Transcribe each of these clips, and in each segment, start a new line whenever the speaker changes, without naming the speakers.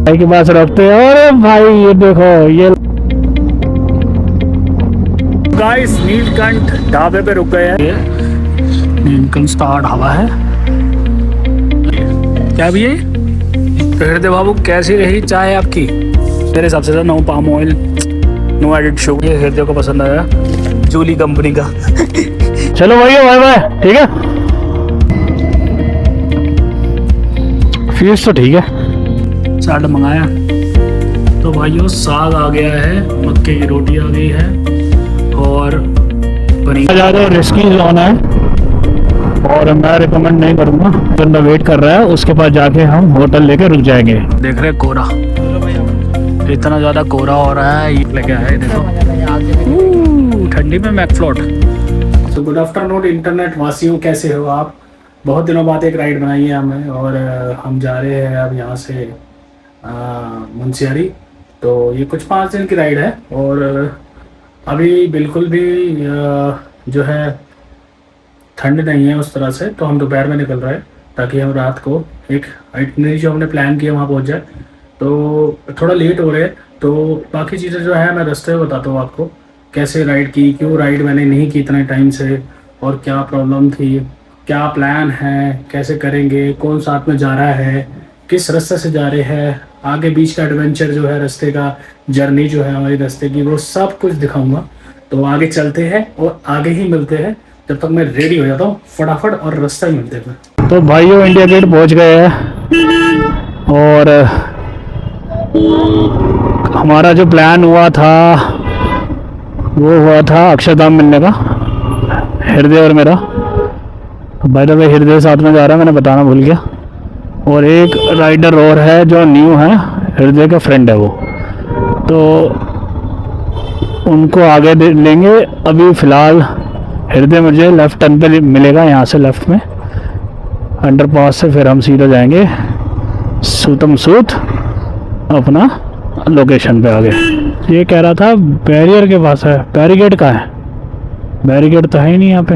भाई के पास रखते हैं। अरे भाई ये देखो ये गाइस नीलकंठ ढाबे पे रुक गए हैं। नीलकंठ स्टार ढाबा है क्या भैया? हृदय बाबू कैसी रही चाय आपकी? मेरे हिसाब से no palm oil, no added sugar. ये हृदय को पसंद आया, जूली कंपनी का। चलो भैया बाय बाय। ठीक है, फीस तो ठीक है। चाट मंगाया तो भाइयों साग आ गया है, मक्के की रोटी आ गई है और पनीर। ज़्यादा रिस्की जोन है और मैं रिकमेंड नहीं करूँगा। बंदा वेट कर रहा है, उसके पास जाके हम होटल लेके रुक जाएंगे। देख रहे कोहरा, इतना ज़्यादा कोहरा हो रहा है। ये लेके आए देखो ठंडी में मैकफ्लोट। तो गुड आफ्टरनून इंटरनेट वासियों, कैसे हो आप? बहुत दिनों बाद एक राइड बनाई है हमें और हम जा रहे हैं अब यहाँ से मुंशियारी। तो ये कुछ 5 दिन की राइड है और अभी बिल्कुल भी जो है ठंड नहीं है उस तरह से। तो हम दोपहर में निकल रहे हैं ताकि हम रात को एक आइटनरी जो हमने प्लान किया वहाँ पहुँच जाए। तो थोड़ा लेट हो रहे हैं, तो बाकी चीज़ें जो है मैं रास्ते में बताता हूँ आपको, कैसे राइड की, क्यों राइड मैंने नहीं की इतने टाइम से और क्या प्रॉब्लम थी, क्या प्लान है, कैसे करेंगे, कौन साथ में जा रहा है, किस रास्ते से जा रहे हैं, आगे बीच का एडवेंचर जो है, रास्ते का जर्नी जो है हमारी रास्ते की, वो सब कुछ दिखाऊंगा। तो आगे चलते हैं और आगे ही मिलते हैं। जब तक मैं रेडी हो जाता हूँ फटाफट और रास्ता ही मिलते हैं। तो भाइयों इंडिया गेट पहुँच गए हैं और हमारा जो प्लान हुआ था वो हुआ था अक्षरधाम मिलने का, हृदय और मेरा। भाई तो हृदय साथ में जा रहा है, मैंने बताना भूल गया। और एक राइडर और है जो न्यू है, हृदय का फ्रेंड है वो, तो उनको आगे लेंगे। अभी फ़िलहाल हृदय मुझे लेफ़्ट टर्न पे मिलेगा, यहाँ से लेफ़्ट में अंडरपास से फिर हम सीधा जाएंगे सूतम सूत अपना लोकेशन पे आगे। ये कह रहा था बैरियर के पास है, बैरिकेड का है, बैरिकेड तो है ही नहीं यहाँ पे।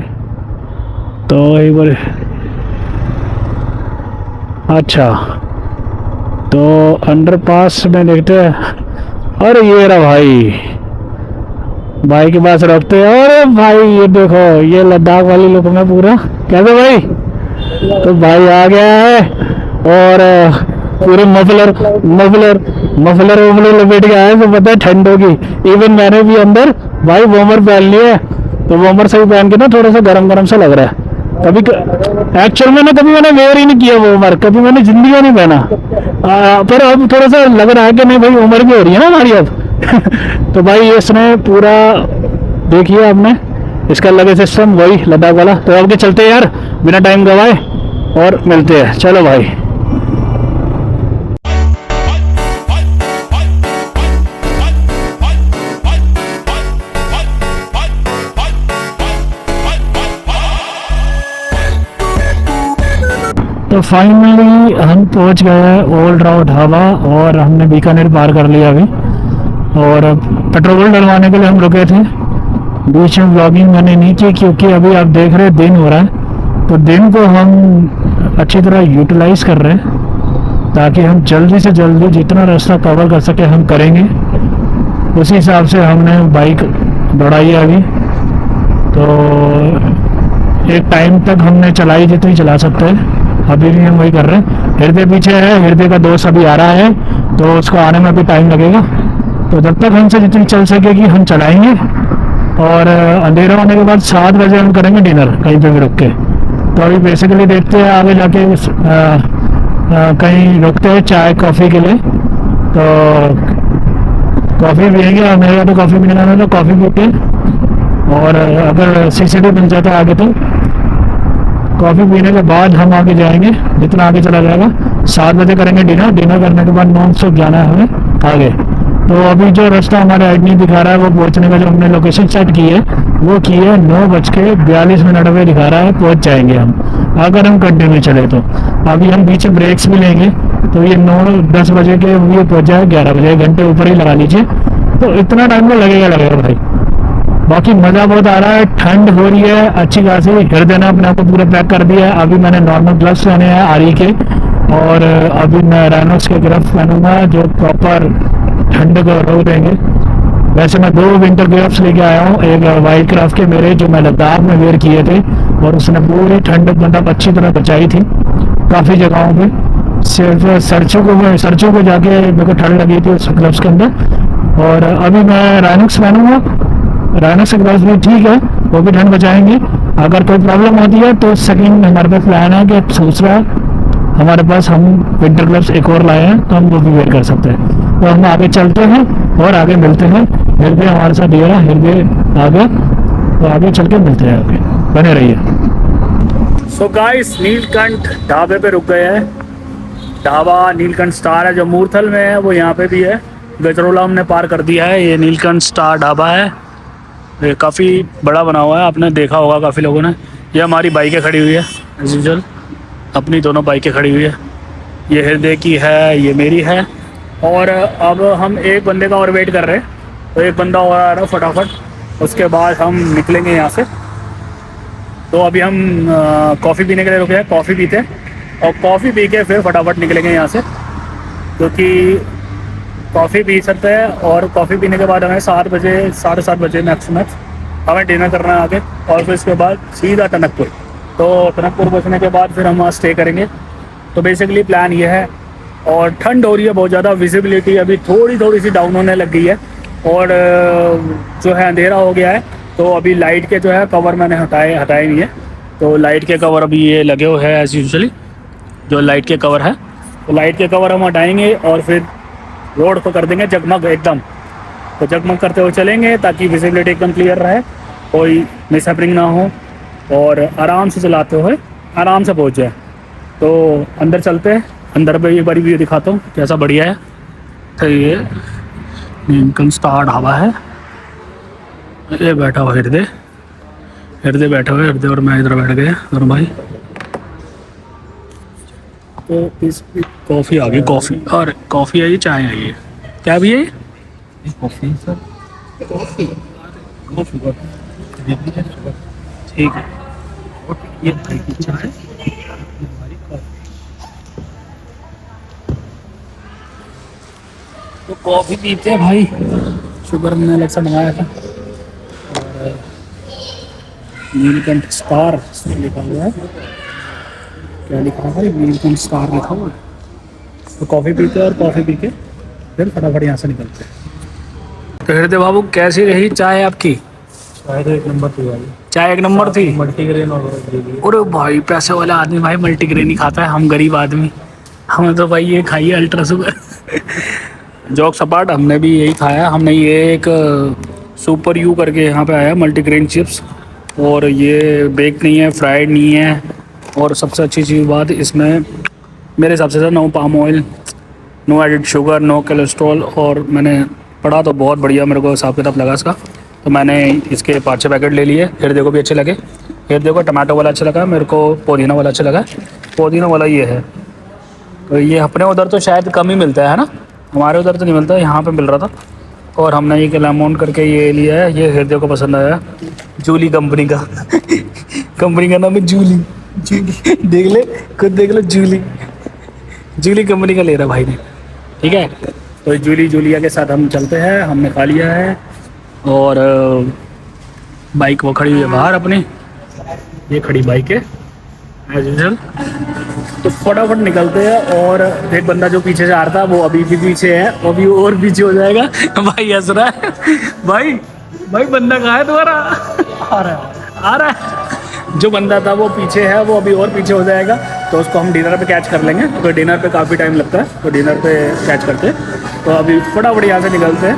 तो एक बार अच्छा, तो अंडरपास में देखते हैं। अरे ये रहा भाई के पास रखते हैं। अरे भाई ये देखो ये लद्दाख वाली लुक में पूरा, कैसे भाई? तो भाई आ गया है और पूरे मफलर लपेट के आए, तो पता है ठंड होगी। इवन मैंने भी अंदर भाई वॉर्मर पहन लिया है, तो वॉर्मर सही पहन के ना थोड़ा सा गरम सा लग रहा है। कभी एक्चुअल में ना कभी मैंने वेयर ही नहीं किया वो उम्र, कभी मैंने जिंदगी में नहीं पहना। पर अब थोड़ा सा लग रहा है कि नहीं भाई उम्र भी हो रही है ना हमारी अब। तो भाई इसने पूरा देखिए आपने, इसका लगे सिस्टम वही लद्दाख वाला। तो अब के चलते हैं यार बिना टाइम गवाए और मिलते हैं। चलो भाई। तो फाइनली हम पहुंच गए हैं ओल्ड राव ढाबा और हमने बीकानेर पार कर लिया अभी। और पेट्रोल डलवाने के लिए हम रुके थे। बीच में व्लॉगिंग मैंने नहीं की क्योंकि अभी आप देख रहे हैं दिन हो रहा है, तो दिन को हम अच्छी तरह यूटिलाइज कर रहे हैं ताकि हम जल्दी से जल्दी जितना रास्ता कवर कर सके हम करेंगे। उसी हिसाब से हमने बाइक दौड़ाई है अभी। तो एक टाइम तक हमने चलाई जितनी चला सकते हैं, अभी भी हम वही कर रहे हैं। हृदय पीछे है, हृदय का दोस्त अभी आ रहा है तो उसको आने में भी टाइम लगेगा। तो जब तक हमसे जितनी चल सकेगी हम चलाएंगे और अंधेरा होने के बाद 7 बजे हम करेंगे डिनर कहीं पे भी रुक के। तो अभी बेसिकली देखते हैं आगे जाके कहीं रुकते हैं चाय कॉफ़ी के लिए। तो कॉफ़ी पिएंगे और मेरे तो कॉफ़ी पीने का, तो कॉफ़ी पीते और अगर सीसीडी मिल जाता है आगे तो कॉफ़ी पीने के बाद हम आगे जाएंगे, जितना आगे चला जाएगा। 7 बजे करेंगे डिनर, डिनर करने के बाद नॉन स्टॉप जाना है हमें आगे। तो अभी जो रास्ता हमारे आइडनी दिखा रहा है वो पहुंचने का जो हमने लोकेशन सेट की है वो की है 9:42 पे दिखा रहा है, पहुंच जाएंगे हम अगर हम कंटिन्यू चले तो। अभी हम बीच में ब्रेक्स भी लेंगे तो ये 9-10 बजे के ये पहुंच जाए 11 बजे, 1 घंटे ऊपर ही लगा लीजिए। तो इतना टाइम तो लगेगा भाई। बाकी मज़ा बहुत आ रहा है, ठंड हो रही है अच्छी खासी। हृदय ने अपने आप को पूरा पैक कर दिया है। अभी मैंने नॉर्मल ग्लव्स पहने हैं आरी के और अभी मैं राइनॉक्स के ग्लव्स पहनूंगा जो प्रॉपर ठंड को रोक देंगे। वैसे मैं 2 विंटर ग्लव्स लेके आया हूँ, एक वाइल्ड क्राफ्ट के मेरे जो मैं लद्दाख में वेयर किए थे और उसने पूरी ठंड मतलब अच्छी तरह बचाई थी काफ़ी जगहों पे। सिर्फ सर्चों को जाके मेरे को ठंड लगी थी उस ग्लव्स के अंदर। और अभी मैं राइनॉक्स पहनूंगा, राइनॉक्स के ग्लव्स भी ठीक है, वो भी ठंड बचाएंगे। अगर कोई प्रॉब्लम होती है तो सेकंड हमारे पास प्लान है कि दूसरा हमारे पास हम विंटर ग्लव्स एक और लाए हैं तो हम वो भी वेयर कर सकते हैं। तो हम आगे चलते हैं और आगे मिलते हैं। हृदय हमारे साथ ये रहा, हृदय आगे, तो आगे चल के मिलते हैं, आगे बने रहिए। सो गाइस नीलकंठ ढाबे पे रुक गए हैं। ढाबा नीलकंठ स्टार है जो मूर्थल में है, वो यहाँ पे भी है। गजरोला हमने पार कर दिया है। ये नीलकंठ स्टार ढाबा है, ये काफ़ी बड़ा बना हुआ है, आपने देखा होगा काफ़ी लोगों ने। ये हमारी बाइकें खड़ी हुई है एज यूजुअल, अपनी दोनों बाइकें खड़ी हुई है। ये हृदय की है, ये मेरी है। और अब हम एक बंदे का और वेट कर रहे हैं, तो एक बंदा और आ रहा है फटाफट, उसके बाद हम निकलेंगे यहाँ से। तो अभी हम कॉफ़ी पीने के लिए रुके हैं, कॉफ़ी पीते हैं और कॉफ़ी पी के फिर फटाफट निकलेंगे यहाँ से, क्योंकि कॉफ़ी पी सकते हैं। और कॉफ़ी पीने के बाद हमें 7 बजे 7:30 बजे मैक्स हमें डिनर करना है आगे, और फिर इसके बाद सीधा टनकपुर। तो टनकपुर पहुँचने के बाद फिर हम वहाँ स्टे करेंगे। तो बेसिकली प्लान ये है। और ठंड हो रही है बहुत ज़्यादा, विजिबिलिटी अभी थोड़ी सी डाउन होने लग गई है और जो है अंधेरा हो गया है। तो अभी लाइट के जो है कवर मैंने हटाए नहीं है, तो लाइट के कवर अभी ये लगे हुए हैं एज़ यूजुअली, जो लाइट के कवर है। तो लाइट के कवर हम हटाएंगे और फिर रोड को कर देंगे जगमग एकदम। तो जगमग करते हुए चलेंगे ताकि विजिबिलिटी एकदम क्लियर रहे, कोई मिसहैपनिंग ना हो और आराम से चलाते हुए आराम से पहुँच जाए। तो अंदर चलते हैं, अंदर पे एक बारी व्यू दिखाता हूँ कैसा बढ़िया है। तो ये नीलकंठ स्टार ढाबा है, ये बैठा हुआ हृदय बैठा हुआ है, हृदय और मैं इधर बैठ गए दोनों भाई। तो इस कॉफ़ी आ गई, कॉफ़ी और कॉफ़ी आई है, चाय आई है। क्या भी है कॉफ़ी सर? कॉफ़ी ठीक है। ये भाई की चाय, तो कॉफ़ी पीते हैं भाई। शुगर हमने अलग से मंगाया था। और नीलकंठ स्टार लिखा हुआ है, क्या लिखा है भाई? नीलकंठ स्टार लिखा हुआ है। तो कॉफ़ी पीते हैं और कॉफ़ी पी के फिर फटाफट यहाँ से निकलते हैं। तो हृदय बाबू कैसी रही चाय आपकी?
चाय तो 1 नंबर थी भाई,
चाय 1 नंबर थी।
मल्टीग्रेन और
अरे भाई पैसे वाला आदमी भाई मल्टीग्रेन ही खाता है, हम गरीब आदमी, हमें तो भाई ये खाइए अल्ट्रा शुगर। जॉक सपाट हमने भी यही खाया। हमने ये एक सुपर यू करके यहाँ पे आया मल्टीग्रेन चिप्स, और ये बेक नहीं है, फ्राइड नहीं है, और सबसे अच्छी चीज़ बात इसमें मेरे हिसाब से no palm oil, no added sugar, no cholesterol. और मैंने पढ़ा तो बहुत बढ़िया मेरे को हिसाब किताब लगा इसका, तो मैंने इसके 5-6 पैकेट ले लिए। हृदय को भी अच्छे लगे, हृदय को टमाटो वाला अच्छा लगा, मेरे को पुदीना वाला अच्छा लगा। पुदीना वाला ये है, तो ये अपने उधर तो शायद कम ही मिलता है ना, हमारे उधर तो नहीं मिलता, यहाँ पे मिल रहा था। और हमने ये कैलामोन करके ये लिया है, ये हृदय को पसंद आया, जूली कंपनी का। कंपनी का नाम है जूली, देख ले खुद देख लो, जूली कंपनी का ले रहा भाई ने, ठीक है। तो जूलिया के साथ हम चलते हैं, हमने खा लिया है। और बाइक वो खड़ी हुई है बाहर अपनी, ये खड़ी बाइक है एज यूजुअल। तो फटाफट निकलते हैं। और एक बंदा जो पीछे से आ रहा था वो अभी भी पीछे है, वो भी और पीछे हो जाएगा। भाई हंस रहा है, भाई बंदा कहाँ है तुम्हारा? आ रहा है। जो बंदा था वो पीछे है, वो अभी और पीछे हो जाएगा, तो उसको हम डिनर पे कैच कर लेंगे, तो डिनर पे काफ़ी टाइम लगता है, तो डिनर पे कैच करते हैं। तो अभी फटाफट यहाँ से निकलते हैं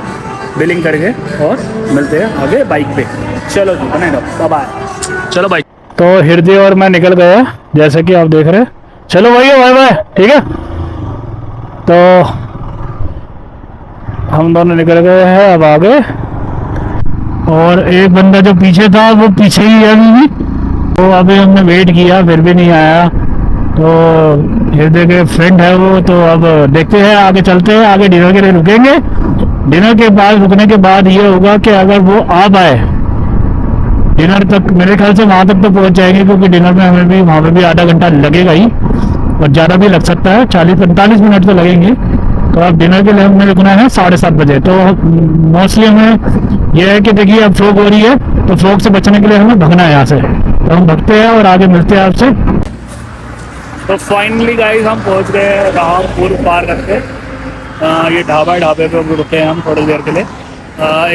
बिलिंग करके और मिलते हैं आगे बाइक पे। चलो जी, बने रहो, बाय। चलो भाई, तो हृदय और मैं निकल गए जैसे कि आप देख रहे हैं। चलो भाई, बाय, ठीक है। तो हम दोनों निकल गए हैं अब आगे, और एक बंदा जो पीछे था वो पीछे ही है अभी भी, तो अभी हमने वेट किया फिर भी नहीं आया। तो हृदय के फ्रेंड है वो, तो अब देखते हैं, आगे चलते हैं, आगे डिनर के लिए रुकेंगे। डिनर के बाद रुकने के बाद ये होगा कि अगर वो आ पाए डिनर तक, मेरे ख्याल से वहाँ तक तो पहुँच जाएंगे, क्योंकि डिनर में हमें भी वहाँ पे भी आधा घंटा लगेगा ही। और ज़्यादा भी लग सकता है, 40-45 मिनट तो लगेंगे। तो अब डिनर के लिए हमने रुकना है 7:30 बजे। तो मोस्टली हमें यह है कि देखिए अब फॉग हो रही है, तो फॉग से बचने के लिए हमें भगना है यहाँ से। तो हम भगते हैं और आगे मिलते हैं आपसे। तो फाइनली गाइस हम पहुँच गए रामपुर पार करके। ये ढाबे पे रुके हैं हम थोड़ी देर के लिए।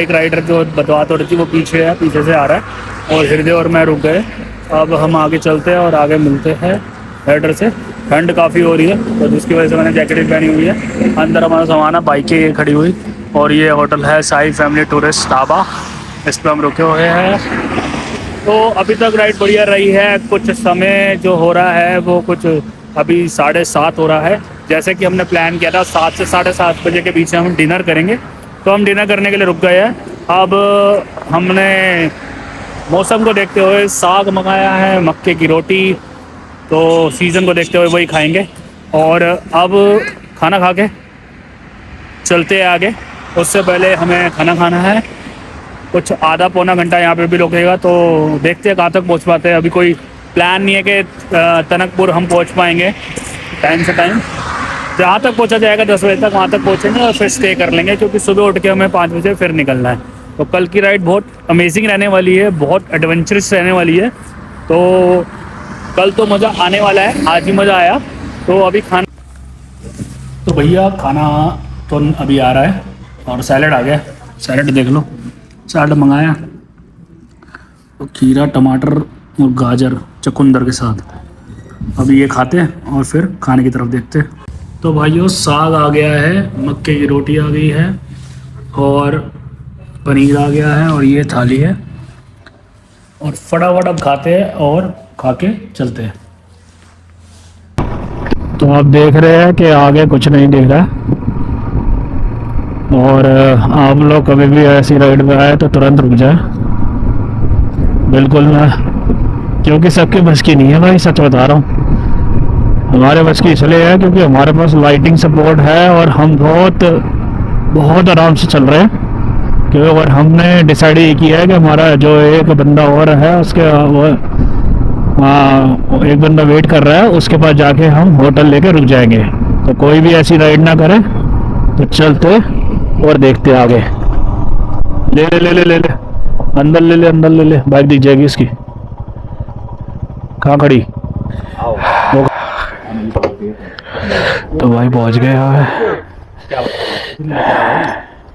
एक राइडर जो बतवा तो रही थी वो पीछे है, पीछे से आ रहा है, और हृदय और मैं रुक गए। अब हम आगे चलते हैं और आगे मिलते हैं राइडर से। ठंड काफ़ी हो रही है तो जिसकी वजह से मैंने जैकेट भी पहनी हुई है। अंदर हमारा सामान है, बाइकें ये खड़ी हुई, और ये होटल है साई फैमिली टूरिस्ट ढाबा, इस पर हम रुके हुए हैं। तो अभी तक राइड बढ़िया रही है। कुछ समय जो हो रहा है वो कुछ अभी 7:30 हो रहा है। जैसे कि हमने प्लान किया था 7 से 7:30 बजे के बीच में हम डिनर करेंगे, तो हम डिनर करने के लिए रुक गए हैं। अब हमने मौसम को देखते हुए साग मंगाया है, मक्के की रोटी, तो सीज़न को देखते हुए वही खाएंगे। और अब खाना खा के चलते हैं आगे। उससे पहले हमें खाना खाना है, कुछ आधा पौना घंटा यहाँ पे भी रुकेगा, तो देखते हैं कहाँ तक पहुँच पाते हैं। अभी कोई प्लान नहीं है कि टनकपुर हम पहुँच पाएंगे टाइम से टाइम। जहाँ तक पहुँचा जाएगा 10 बजे तक वहाँ तक पहुँचेंगे और फिर स्टे कर लेंगे, क्योंकि सुबह उठ के हमें 5 बजे फिर निकलना है। तो कल की राइड बहुत अमेजिंग रहने वाली है, बहुत एडवेंचरस रहने वाली है। तो कल तो मज़ा आने वाला है, आज ही मज़ा आया। तो अभी खाना, तो भैया खाना तो अभी आ रहा है और सैलड आ गया। सैलड देख लो, सैलड मंगाया तो खीरा, टमाटर और गाजर चुकंदर के साथ। अभी ये खाते हैं और फिर खाने की तरफ देखते हैं। तो भाइयों साग आ गया है, मक्के की रोटी आ गई है और पनीर आ गया है, और ये थाली है। और फटाफट अब खाते हैं और खा के चलते हैं। तो आप देख रहे हैं कि आगे कुछ नहीं दिख रहा, और आप लोग कभी भी ऐसी राइड पे आए तो तुरंत रुक जाए, बिल्कुल ना, क्योंकि सबके बस की नहीं है भाई, सच बता रहा हूँ। हमारे बस की इसलिए है क्योंकि हमारे पास लाइटिंग सपोर्ट है और हम बहुत आराम से चल रहे हैं। क्योंकि और हमने डिसाइड ये किया है कि हमारा जो एक बंदा और है उसके वो एक बंदा वेट कर रहा है, उसके पास जाके हम होटल लेके रुक जाएंगे। तो कोई भी ऐसी राइड ना करे, तो चलते और देखते आगे। ले ले ले ले ले ले अंदर ले ले, अंदर ले ले, बाइक दिख जाएगी इसकी। कहाँ खड़ी? तो भाई पहुंच गए यार।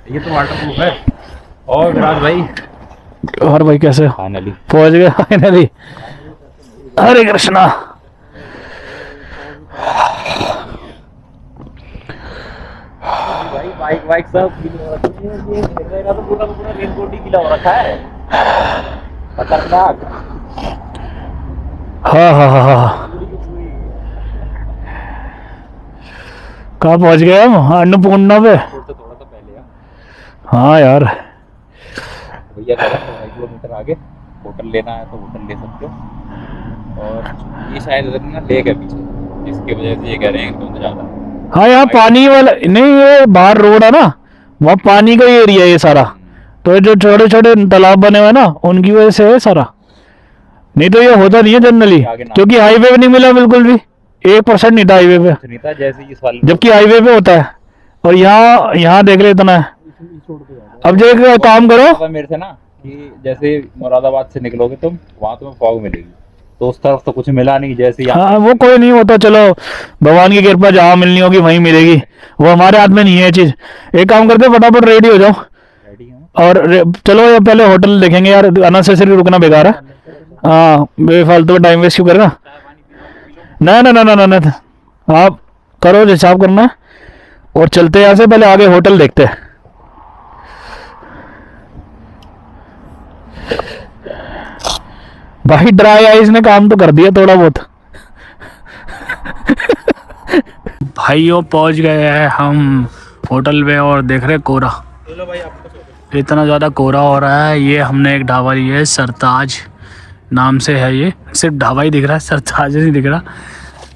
ये तो वाटरप्रूफ है। और विराज भाई,
और भाई कैसे
फाइनली
पहुंच गए? फाइनली, हरे कृष्णा।
भाई बाइक सब तो पूरा रेनकोट ही गीला हो रखा है, खतरनाक।
हाँ। कहाँ पहुंच गए हम? अन्नपूर्णा पे।
थोड़ा तो पहले
हाँ यार,
भैया कह रहे हैं 2 किलोमीटर आगे होटल लेना है तो होटल ले सकते हो। और ये शायद ना लेक है पीछे, जिसकी वजह से ये कह रहे हैं एकदम ज़्यादा।
हाँ यहाँ पानी वाला नहीं, ये बाहर रोड है ना, वहाँ पानी का एरिया है ये सारा। तो जो छोटे छोटे तालाब बने हुए ना, उनकी वजह से है सारा, नहीं तो ये होता नहीं है जनरली, क्योंकि हाईवे पे नहीं मिला बिल्कुल भी, 1% नहीं था हाईवे पे,
सुनीता जैसे ये सवाल,
जबकि हाईवे पे होता है। और यहाँ देख ले इतना है। अब जो एक काम करो,
मेरे से ना कि जैसे मुरादाबाद से निकलोगे तुम, वहाँ तुम्हें फॉग मिलेगी, तो उस तरफ तो कुछ मिला नहीं। जैसे
हाँ वो कोई नहीं होता, चलो भगवान की कृपा, जहाँ मिलनी होगी वहीं मिलेगी, वो हमारे हाथ में नहीं है ये चीज़। एक काम करते, फटाफट रेडी हो जाओ और चलो ये पहले होटल देखेंगे यार, अननेसेसरी रुकना बेकार है। हाँ बेफालतू में टाइम वेस्ट क्यों करना? ना, आप करो जो हिसाब करना है और चलते हैं यहाँ से। पहले आगे होटल देखते हैं। भाई ड्राई आइज ने काम तो कर दिया थोड़ा बहुत। भाइयों पहुंच गए हैं हम होटल में और देख रहे कोहरा, इतना ज़्यादा कोहरा हो रहा है। ये हमने एक ढाबा लिया है, सरताज नाम से है, ये सिर्फ ढाबा ही दिख रहा है, सरताज नहीं दिख रहा।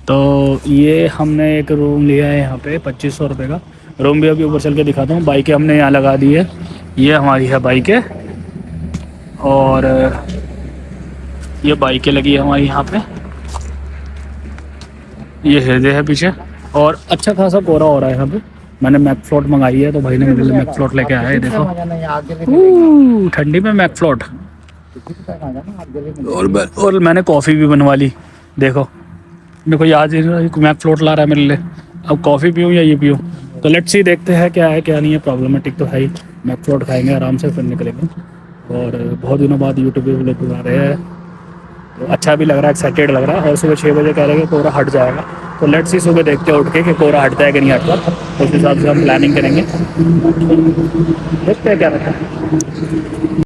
तो ये हमने एक रूम लिया है यहाँ पे 2500 रुपये का रूम। भी अभी ऊपर चल के दिखाता हूँ। बाइकें हमने यहाँ लगा दी है, ये हमारी है बाइकें, और ये बाइकें लगी है हमारी यहाँ पे। ये हृदय है पीछे और अच्छा खासा कोहरा हो रहा है यहाँ पे। मैंने मैक फ्लोट मंगाई है तो भाई ने मेरे लिए मैक फ्लोट लेके आया है, देखो ठंडी में मैक फ्लोट। और मैंने कॉफ़ी भी बनवा ली, देखो मेरे को याद है मैक फ्लोट ला रहा है मेरे लिए। अब कॉफ़ी पीऊँ या ये पीऊँ, तो लेट्स सी देखते हैं क्या है क्या नहीं है। प्रॉब्लमेटिक तो है ही, मैक फ्लोट खाएंगे आराम से फिर निकलेंगे। और बहुत दिनों बाद यूट्यूब पे व्लॉग बना रहे हैं तो अच्छा भी लग रहा है, एक्साइटेड लग रहा है। और सुबह 6 बजे कह रहे हैं कि कोहरा हट जाएगा, तो लेट्स सी सुबह देखते हैं उठ के कि कोहरा हटता है कि नहीं हटता। उस हिसाब से हम प्लानिंग करेंगे, देखते हैं क्या रहता है।